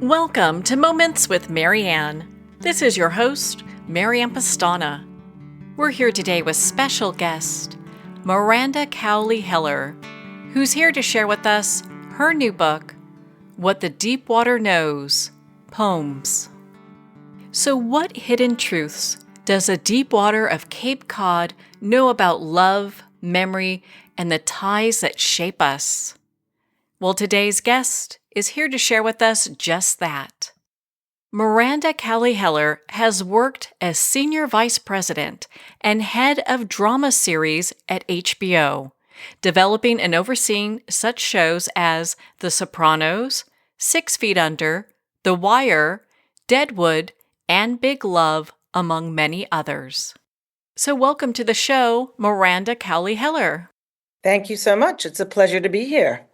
Welcome to Moments with Marianne. This is your host, Marianne Pastana. We're here today with special guest, Miranda Cowley Heller, who's here to share with us her new book, What the Deep Water Knows, Poems. So what hidden truths does the deep water of Cape Cod know about love, memory, and the ties that shape us? Well, today's guest is here to share with us just that. Miranda Cowley Heller has worked as Senior Vice President and Head of Drama Series at HBO, developing and overseeing such shows as The Sopranos, 6 Feet Under, The Wire, Deadwood, and Big Love, among many others. So welcome to the show, Miranda Cowley Heller. Thank you so much. It's a pleasure to be here.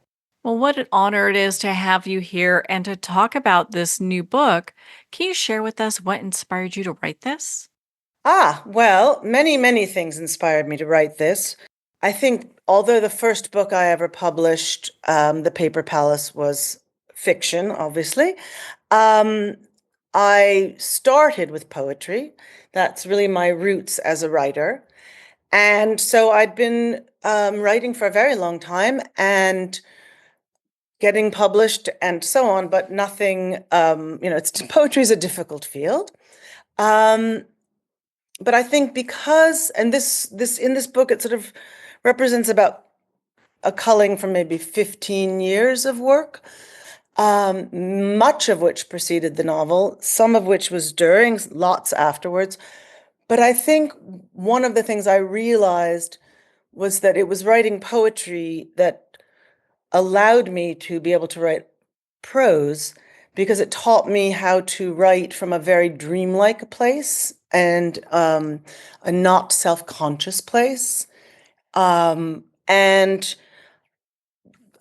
Well, what an honor it is to have you here and to talk about this new book. Can you share with us what inspired you to write this? Well, many things inspired me to write this. I think although the first book I ever published, The Paper Palace, was fiction, obviously, I started with poetry. That's really my roots as a writer. And so I'd been writing for a very long time and getting published and so on, but nothing, poetry is a difficult field. But I think because, and this in this book, it sort of represents about a culling from maybe 15 years of work, much of which preceded the novel, some of which was during, lots afterwards. But I think one of the things I realized was that it was writing poetry that allowed me to be able to write prose because it taught me how to write from a very dreamlike place and a not self-conscious place. And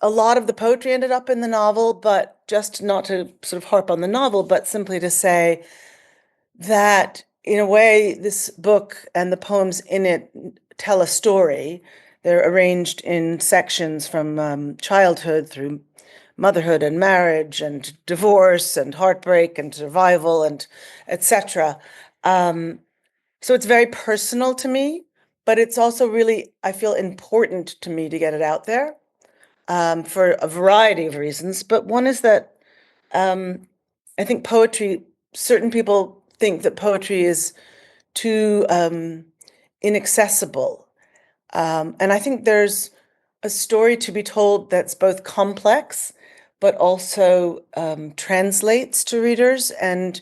a lot of the poetry ended up in the novel, but just not to sort of harp on the novel, but simply to say that in a way, this book and the poems in it tell a story. They're arranged in sections from childhood through motherhood and marriage and divorce and heartbreak and survival and etc. So it's very personal to me, but it's also really, I feel, important to me to get it out there for a variety of reasons. But one is that I think poetry, certain people think that poetry is too inaccessible. And I think there's a story to be told that's both complex, but also translates to readers and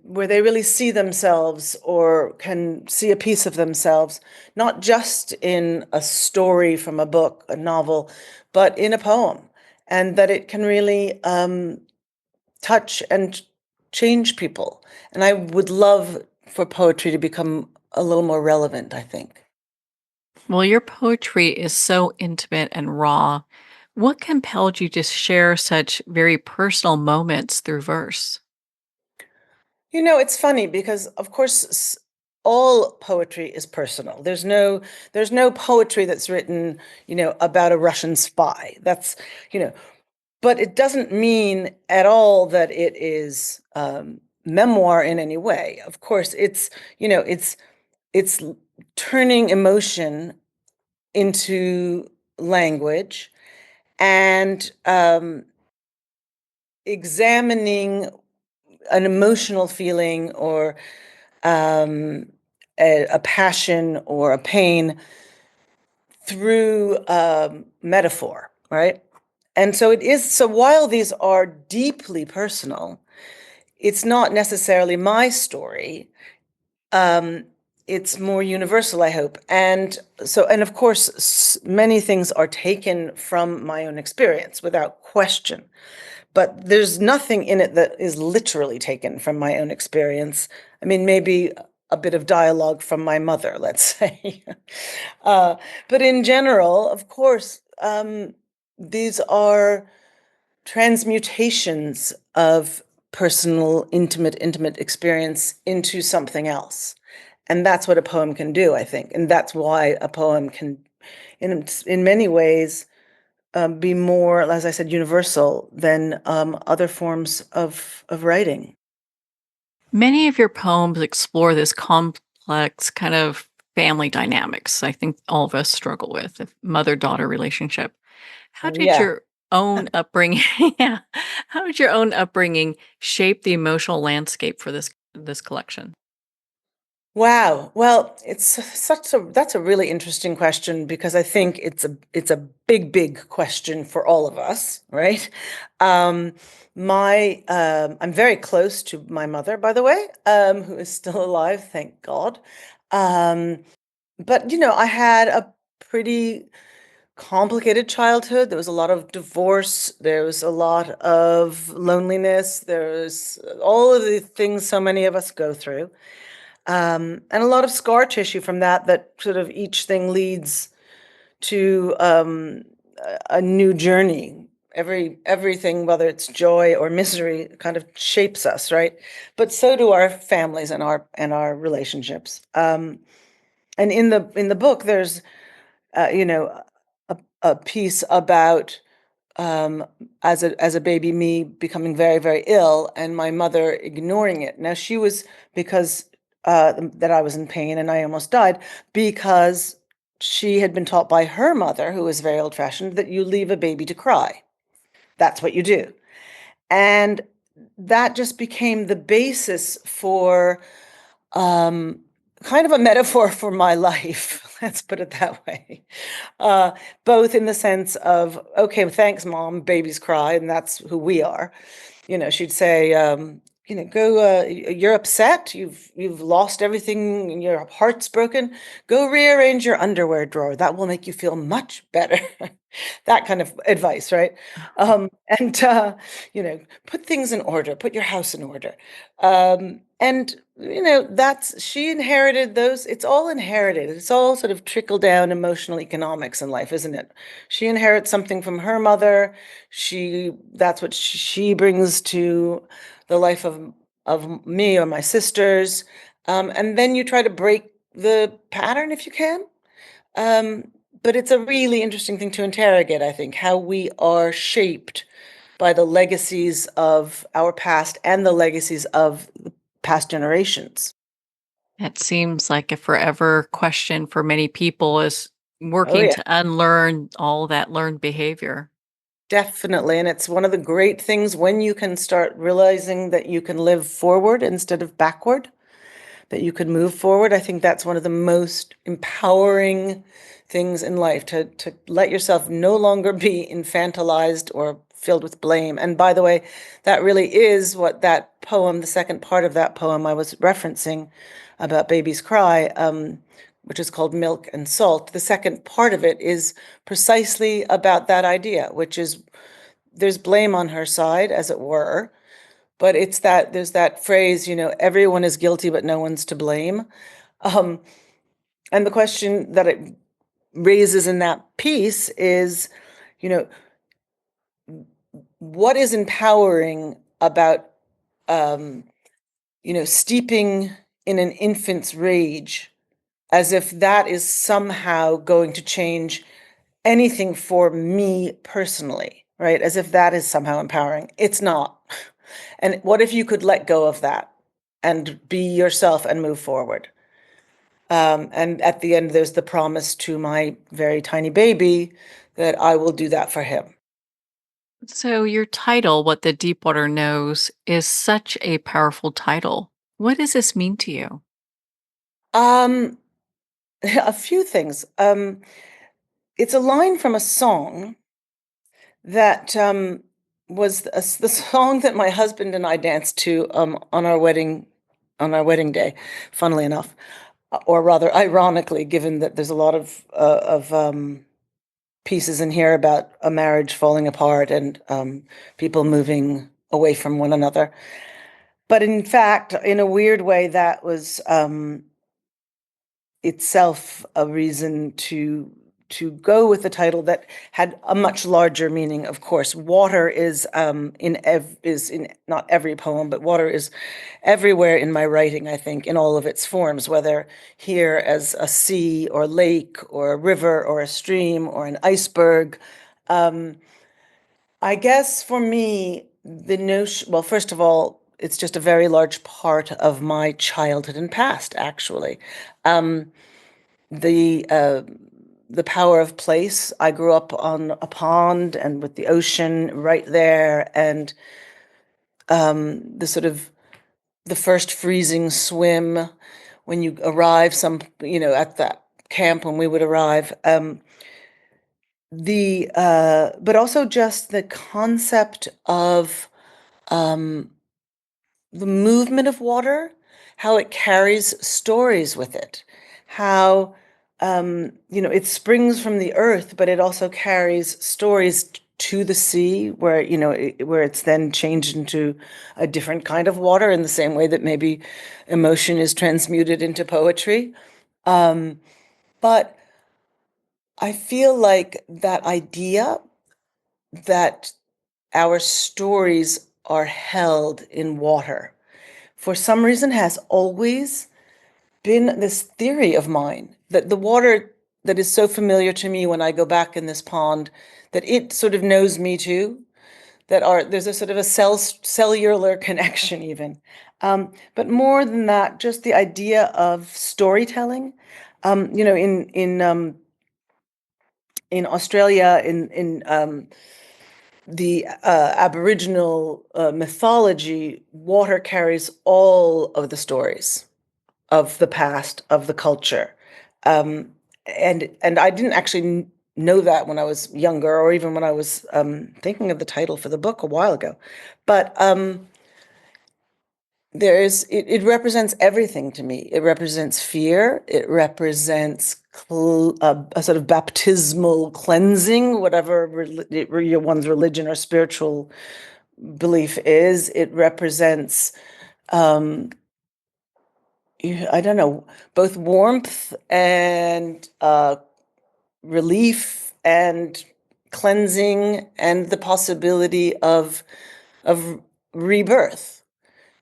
where they really see themselves or can see a piece of themselves, not just in a story from a book, a novel, but in a poem, and that it can really touch and change people. And I would love for poetry to become a little more relevant, I think. Well, your poetry is so intimate and raw. What compelled you to share such very personal moments through verse? You know, it's funny because, of course, all poetry is personal. There's no poetry that's written, about a Russian spy. That's, you know, but it doesn't mean at all that it is memoir in any way. Of course, it's turning emotion into language and examining an emotional feeling or um, a passion or a pain through metaphor, right? And so it is. So while these are deeply personal, it's not necessarily my story. It's more universal, I hope. And so, and of course, many things are taken from my own experience without question. But there's nothing in it that is literally taken from my own experience. I mean, maybe a bit of dialogue from my mother, let's say. But in general, of course, these are transmutations of personal, intimate experience into something else. And that's what a poem can do, I think. And that's why a poem can, in many ways, be more, as I said, universal than other forms of writing. Many of your poems explore this complex kind of family dynamics I think all of us struggle with, the mother-daughter relationship. How Oh, did yeah. your own upbringing yeah, how did your own upbringing shape the emotional landscape for this collection? Wow. Well, it's such a that's a really interesting question because I think it's a big, big question for all of us, right? Um, I'm very close to my mother, by the way, who is still alive, thank God. Um, but I had a pretty complicated childhood. There was a lot of divorce. There was a lot of loneliness. There was all of the things so many of us go through. And a lot of scar tissue from that sort of each thing leads to a new journey. Everything, whether it's joy or misery, kind of shapes us, right? But so do our families and our relationships. And in the book, there's a piece about um, as a baby, me becoming very, very ill, and my mother ignoring it. Now she was because that I was in pain and I almost died because she had been taught by her mother, who was very old-fashioned, that you leave a baby to cry. That's what you do. And that just became the basis for um, kind of a metaphor for my life. Let's put it that way. Uh, Both in the sense of, okay, thanks, mom, babies cry, and that's who we are. She'd say, go, you're upset, you've lost everything, and your heart's broken. Go rearrange your underwear drawer. That will make you feel much better. That kind of advice, right? And put things in order, put your house in order. And that's she inherited those. It's all inherited. It's all sort of trickle down emotional economics in life, isn't it? She inherits something from her mother. That's what she brings to the life of me or my sisters. And then you try to break the pattern if you can. Um, but it's a really interesting thing to interrogate, I think, how we are shaped by the legacies of our past and the legacies of the past generations. It seems like a forever question for many people is Oh, working yeah, to unlearn all that learned behavior. definitely. And it's one of the great things when you can start realizing that you can live forward instead of backward, that you can move forward. I think that's one of the most empowering things in life to let yourself no longer be infantilized or filled with blame. And by the way, that really is what that poem, the second part of that poem I was referencing about babies cry, which is called Milk and Salt. The second part of it is precisely about that idea, which is there's blame on her side, as it were, but there's that phrase, everyone is guilty, but no one's to blame. Um, and the question that it raises in that piece is, you know, what is empowering about, um, steeping in an infant's rage as if that is somehow going to change anything for me personally, right? As if that is somehow empowering. It's not. And what if you could let go of that and be yourself and move forward? And at the end, there's the promise to my very tiny baby that I will do that for him. So, your title, What the Deepwater Knows, is such a powerful title. What does this mean to you? Um, a few things. It's a line from a song that the song that my husband and I danced to on our wedding day, funnily enough, or rather ironically, given that there's a lot of pieces in here about a marriage falling apart and people moving away from one another. But in fact, in a weird way, that was itself a reason to go with the title that had a much larger meaning. Of course, water is in not every poem, but water is everywhere in my writing, I think, in all of its forms, whether here as a sea or lake or a river or a stream or an iceberg. I guess for me, the notion, well, first of all, it's just a very large part of my childhood and past, actually. Um, the uh, the power of place. I grew up on a pond and with the ocean right there, and the sort of the first freezing swim when you arrive, at that camp when we would arrive. But also just the concept of the movement of water, how it carries stories with it, how it springs from the earth, but it also carries stories to the sea, where where it's then changed into a different kind of water, in the same way that maybe emotion is transmuted into poetry. But I feel like that idea that our stories are held in water, for some reason, has always been this theory of mine, that the water that is so familiar to me when I go back in this pond, that it sort of knows me too, there's a sort of a cellular connection even. But more than that, just the idea of storytelling. In Australia, in the Aboriginal mythology, water carries all of the stories of the past, of the culture. Um, and I didn't actually know that when I was younger, or even when I was thinking of the title for the book a while ago. But it represents everything to me. It represents fear. It represents a sort of baptismal cleansing, whatever one's religion or spiritual belief is. It represents, I don't know, both warmth and relief and cleansing, and the possibility of rebirth,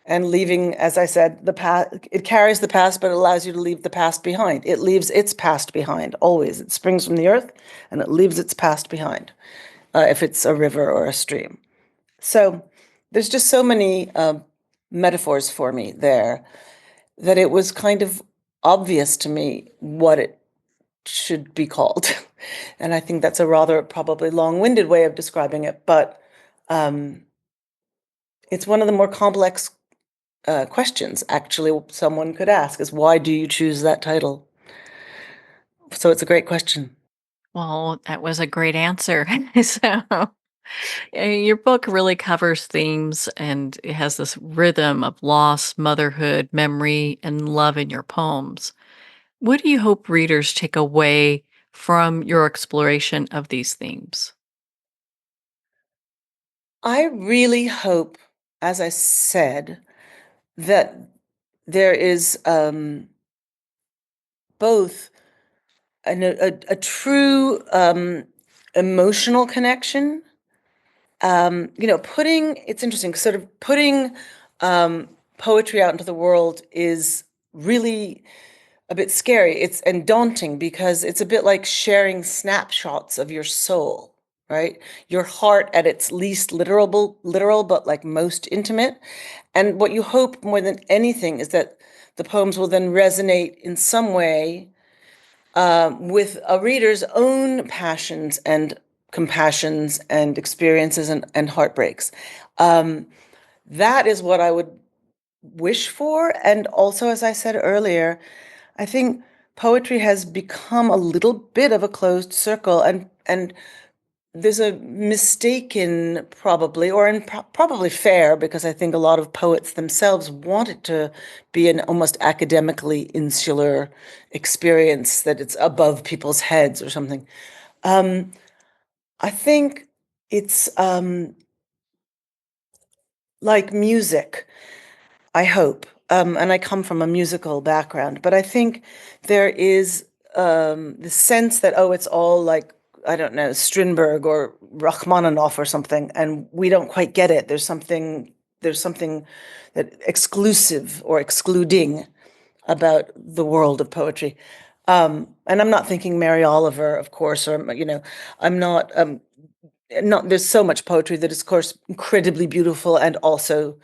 and leaving, as I said, the past. It carries the past, but it allows you to leave the past behind. It leaves its past behind always. It springs from the earth, and it leaves its past behind, if it's a river or a stream. So there's just so many metaphors for me there, that it was kind of obvious to me what it should be called. And I think that's a rather probably long-winded way of describing it, but it's one of the more complex questions, actually, someone could ask, is why do you choose that title? So it's a great question. Well, that was a great answer. So, your book really covers themes and it has this rhythm of loss, motherhood, memory, and love in your poems. What do you hope readers take away from your exploration of these themes? I really hope, as I said, that there is both a true emotional connection. It's interesting, sort of putting poetry out into the world is really a bit scary. And daunting, because it's a bit like sharing snapshots of your soul, right? Your heart at its least literal, but like most intimate. And what you hope more than anything is that the poems will then resonate in some way with a reader's own passions and compassions and experiences and heartbreaks. Um, that is what I would wish for. And also, as I said earlier, I think poetry has become a little bit of a closed circle, and there's a mistaken, probably, or probably fair, because I think a lot of poets themselves want it to be an almost academically insular experience, that it's above people's heads or something. I think it's like music, I hope. And I come from a musical background, but I think there is the sense that, oh, it's all like, I don't know, Strindberg or Rachmaninoff or something, and we don't quite get it. There's something that exclusive or excluding about the world of poetry. And I'm not thinking Mary Oliver, of course, or I'm not. not there's so much poetry that is, of course, incredibly beautiful and also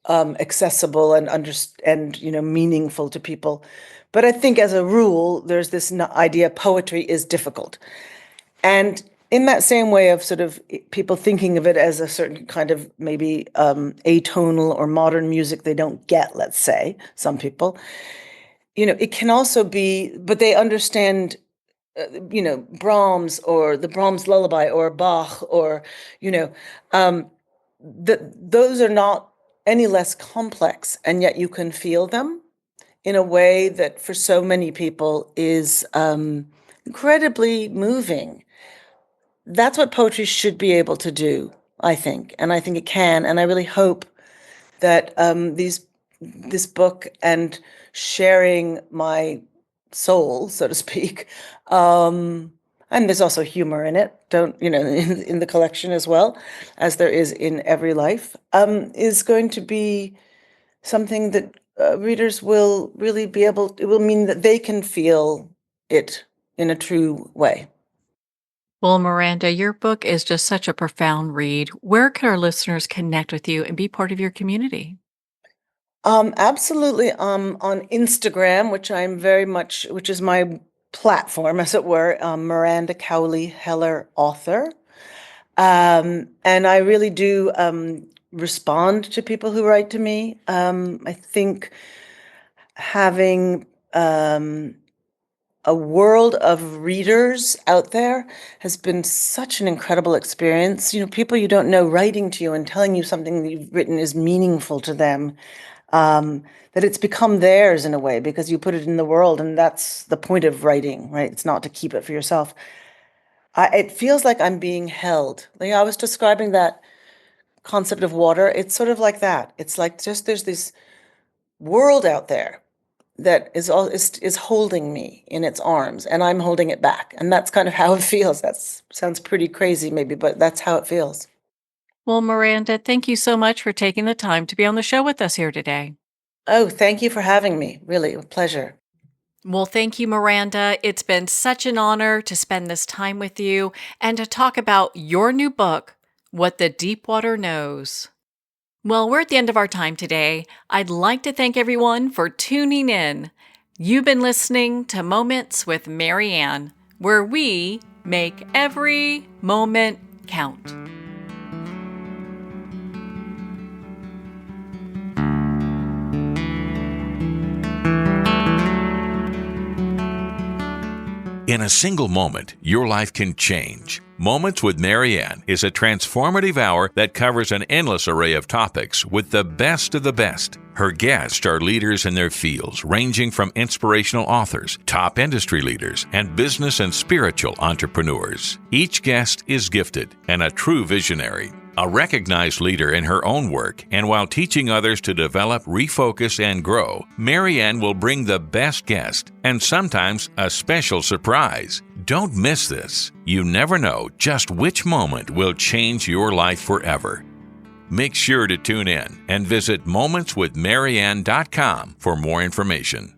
accessible and meaningful to people. But I think as a rule, there's this idea poetry is difficult. And in that same way of sort of people thinking of it as a certain kind of maybe atonal or modern music they don't get, let's say, some people, it can also be, but they understand, Brahms or the Brahms lullaby or Bach or, you know, um, those are not any less complex, and yet you can feel them in a way that for so many people is incredibly moving. That's what poetry should be able to do, I think, and I think it can. And I really hope that this book and sharing my soul, so to speak, and there's also humor in it. Don't in the collection as well as there is in every life, is going to be something that readers will really be able. It will mean that they can feel it in a true way. Well, Miranda, your book is just such a profound read. Where can our listeners connect with you and be part of your community? Absolutely. On Instagram, which is my platform, as it were, Miranda Cowley Heller author. And I really do respond to people who write to me. I think having a world of readers out there has been such an incredible experience. People you don't know writing to you and telling you something that you've written is meaningful to them, that it's become theirs in a way because you put it in the world, and that's the point of writing, right? It's not to keep it for yourself. It feels like I'm being held. Like I was describing that concept of water. It's sort of like that. It's like just there's this world out there that is holding me in its arms, and I'm holding it back. And that's kind of how it feels. That sounds pretty crazy, maybe, but that's how it feels. Well, Miranda, thank you so much for taking the time to be on the show with us here today. Oh, thank you for having me. Really, a pleasure. Well, thank you, Miranda. It's been such an honor to spend this time with you and to talk about your new book, What the Deep Water Knows. Well, we're at the end of our time today. I'd like to thank everyone for tuning in. You've been listening to Moments with Marianne, where we make every moment count. In a single moment, your life can change. Moments with Marianne is a transformative hour that covers an endless array of topics with the best of the best. Her guests are leaders in their fields, ranging from inspirational authors, top industry leaders, and business and spiritual entrepreneurs. Each guest is gifted and a true visionary. A recognized leader in her own work, and while teaching others to develop, refocus, and grow, Marianne will bring the best guest and sometimes a special surprise. Don't miss this. You never know just which moment will change your life forever. Make sure to tune in and visit momentswithmarianne.com for more information.